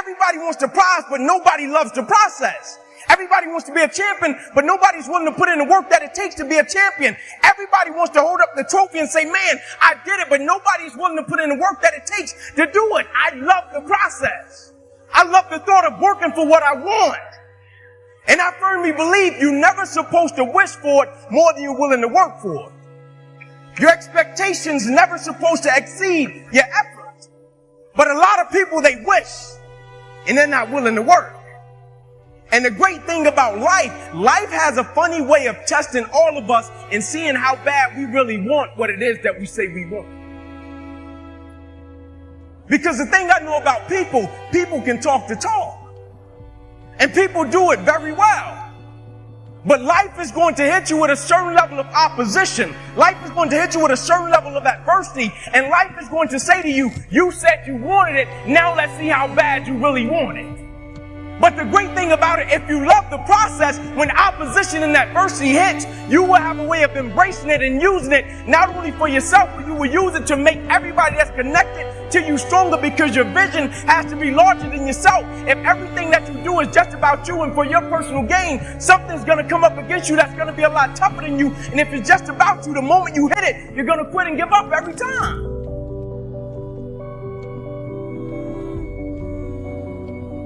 Everybody wants the prize, but nobody loves the process. Everybody wants to be a champion, but nobody's willing to put in the work that it takes to be a champion. Everybody wants to hold up the trophy and say, man, I did it, but nobody's willing to put in the work that it takes to do it. I love the process. I love the thought of working for what I want. And I firmly believe you're never supposed to wish for it more than you're willing to work for it. Your expectations never supposed to exceed your effort. But a lot of people, they wish, and they're not willing to work. And the great thing about life has a funny way of testing all of us and seeing how bad we really want what it is that we say we want. Because the thing I know about people can talk the talk. And people do it very well. But life is going to hit you with a certain level of opposition. Life is going to hit you with a certain level of adversity. And life is going to say to you, you said you wanted it, now let's see how bad you really want it. But the great thing about it, if you love the process, when opposition and adversity hits, you will have a way of embracing it and using it, not only for yourself, but you will use it to make everybody that's connected to you stronger, because your vision has to be larger than yourself. If everything that you do is just about you and for your personal gain, something's going to come up against you that's going to be a lot tougher than you. And if it's just about you, the moment you hit it, you're going to quit and give up every time.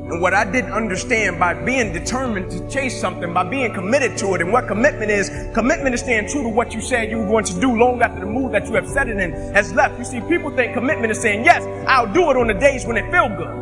And what I didn't understand, by being determined to chase something, by being committed to it, and what commitment is staying true to what you said you were going to do long after the mood that you have set it in has left. You see, people think commitment is saying, yes, I'll do it on the days when it feels good.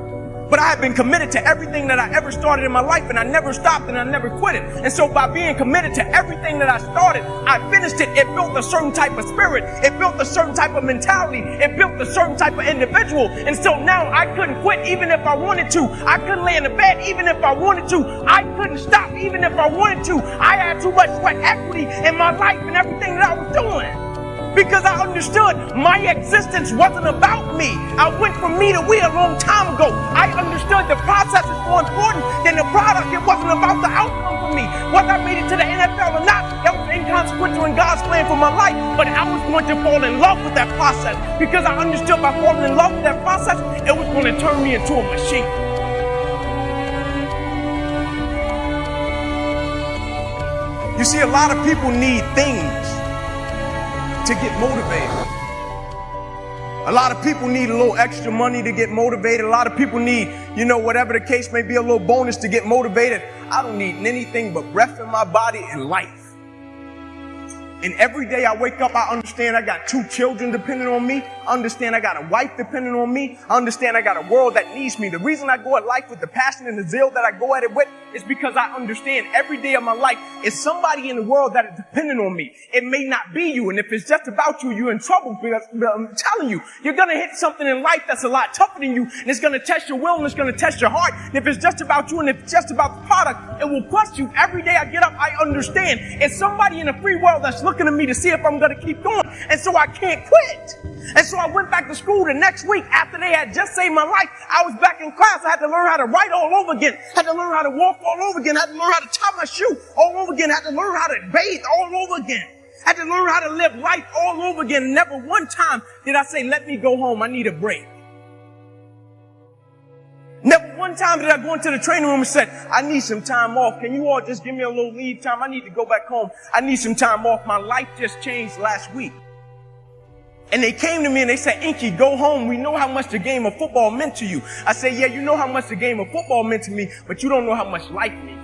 But I have been committed to everything that I ever started in my life, and I never stopped and I never quit it. And so by being committed to everything that I started, I finished it. It built a certain type of spirit. It built a certain type of mentality. It built a certain type of individual. And so now I couldn't quit even if I wanted to. I couldn't lay in the bed even if I wanted to. I couldn't stop even if I wanted to. I had too much sweat equity in my life and everything that I was doing. Because I understood my existence wasn't about me. I went from me to we a long time ago. I understood the process is more important than the product. It wasn't about the outcome for me. Whether I made it to the NFL or not, that was inconsequential in God's plan for my life. But I was going to fall in love with that process, because I understood by falling in love with that process, it was going to turn me into a machine. You see, a lot of people need things to get motivated. A lot of people need a little extra money to get motivated. A lot of people need, whatever the case may be, a little bonus to get motivated. I don't need anything but breath in my body and life. And every day I wake up, I understand I got 2 children depending on me. I understand I got a wife depending on me. I understand I got a world that needs me. The reason I go at life with the passion and the zeal that I go at it with is because I understand every day of my life is somebody in the world that is dependent on me. It may not be you. And if it's just about you, you're in trouble, because I'm telling you, you're going to hit something in life that's a lot tougher than you. And it's going to test your will and it's going to test your heart. And if it's just about you and if it's just about the product, it will crush you. Every day I get up, I understand it's somebody in the free world that's looking at me to see if I'm going to keep going. And so I can't quit. And so I went back to school the next week after they had just saved my life. I was back in class. I had to learn how to write all over again. I had to learn how to walk all over again. I had to learn how to tie my shoe all over again. I had to learn how to bathe all over again. I had to learn how to live life all over again. Never one time did I say, let me go home. I need a break. Never one time did I go into the training room and said, I need some time off. Can you all just give me a little leave time? I need to go back home. I need some time off. My life just changed last week. And they came to me and they said, Inky, go home. We know how much the game of football meant to you. I said, yeah, you know how much the game of football meant to me, but you don't know how much life means.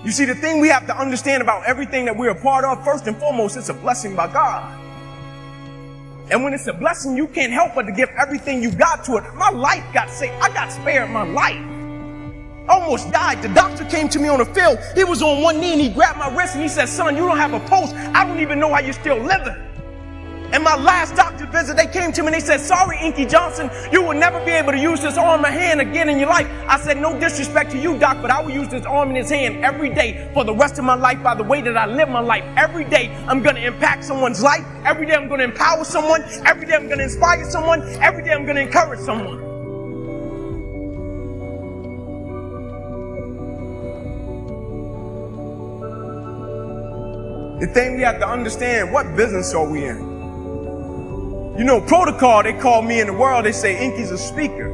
You see, the thing we have to understand about everything that we're a part of, first and foremost, it's a blessing by God. And when it's a blessing, you can't help but to give everything you got to it. My life got saved. I got spared my life. I almost died. The doctor came to me on the field. He was on one knee and he grabbed my wrist and he said, son, you don't have a pulse. I don't even know how you're still living. And my last doctor visit, they came to me and they said, sorry, Inky Johnson, you will never be able to use this arm or hand again in your life. I said, no disrespect to you, doc, but I will use this arm and this hand every day for the rest of my life by the way that I live my life. Every day I'm going to impact someone's life. Every day I'm going to empower someone. Every day I'm going to inspire someone. Every day I'm going to encourage someone. The thing we have to understand, what business are we in? You know, protocol, they call me in the world, they say Inky's a speaker.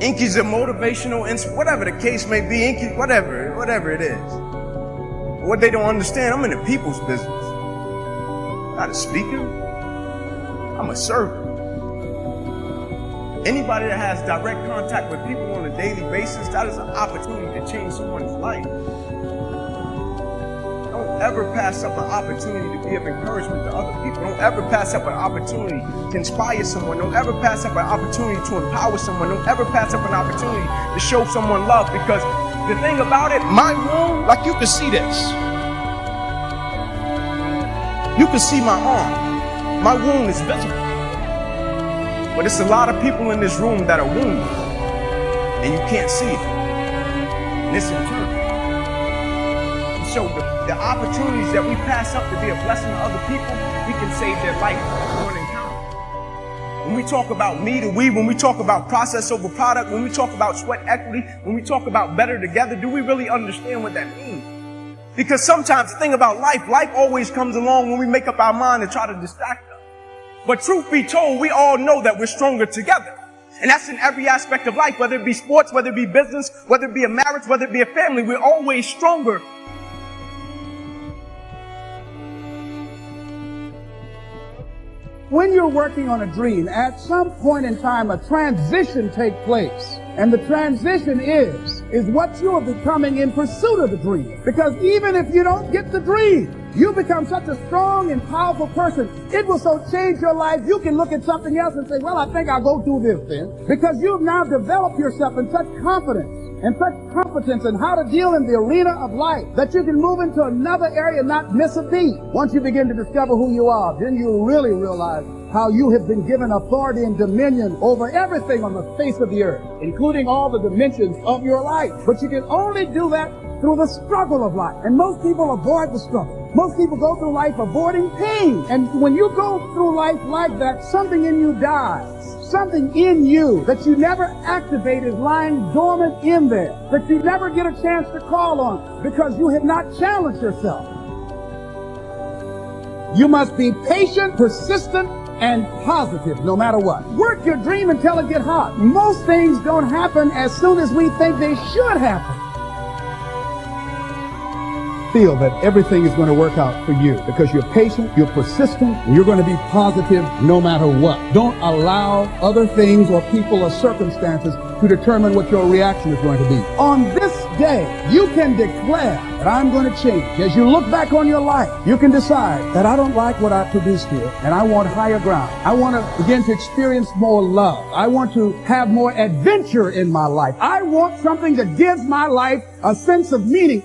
Inky's a motivational, whatever the case may be, Inky, whatever it is. What they don't understand, I'm in the people's business. Not a speaker. I'm a servant. Anybody that has direct contact with people on a daily basis, that is an opportunity to change someone's life. Don't ever pass up an opportunity to be of encouragement to other people. Don't ever pass up an opportunity to inspire someone. Don't ever pass up an opportunity to empower someone. Don't ever pass up an opportunity to show someone love, because the thing about it, my wound, like you can see this. You can see my arm. My wound is visible. But it's a lot of people in this room that are wounded, and you can't see it. And it's internal. So the opportunities that we pass up to be a blessing to other people, we can save their life in one encounter. When we talk about me to we, when we talk about process over product, when we talk about sweat equity, when we talk about better together, do we really understand what that means? Because sometimes the thing about life always comes along when we make up our mind and try to distract us. But truth be told, we all know that we're stronger together. And that's in every aspect of life, whether it be sports, whether it be business, whether it be a marriage, whether it be a family, we're always stronger. When you're working on a dream, at some point in time, a transition takes place. And the transition is what you are becoming in pursuit of the dream. Because even if you don't get the dream, you become such a strong and powerful person. It will so change your life, you can look at something else and say, well, I think I'll go do this then. Because you've now developed yourself in such confidence and such competence in how to deal in the arena of life that you can move into another area and not miss a beat. Once you begin to discover who you are, then you really realize how you have been given authority and dominion over everything on the face of the earth, including all the dimensions of your life. But you can only do that through the struggle of life. And most people avoid the struggle. Most people go through life avoiding pain. And when you go through life like that, something in you dies. Something in you that you never activate is lying dormant in there, that you never get a chance to call on because you have not challenged yourself. You must be patient, persistent, and positive no matter what. Work your dream until it gets hot. Most things don't happen as soon as we think they should happen. Feel that everything is going to work out for you because you're patient, you're persistent, and you're going to be positive no matter what. Don't allow other things or people or circumstances to determine what your reaction is going to be. On this day, you can declare that I'm going to change. As you look back on your life, you can decide that I don't like what I produced here, and I want higher ground. I want to begin to experience more love. I want to have more adventure in my life. I want something that gives my life a sense of meaning.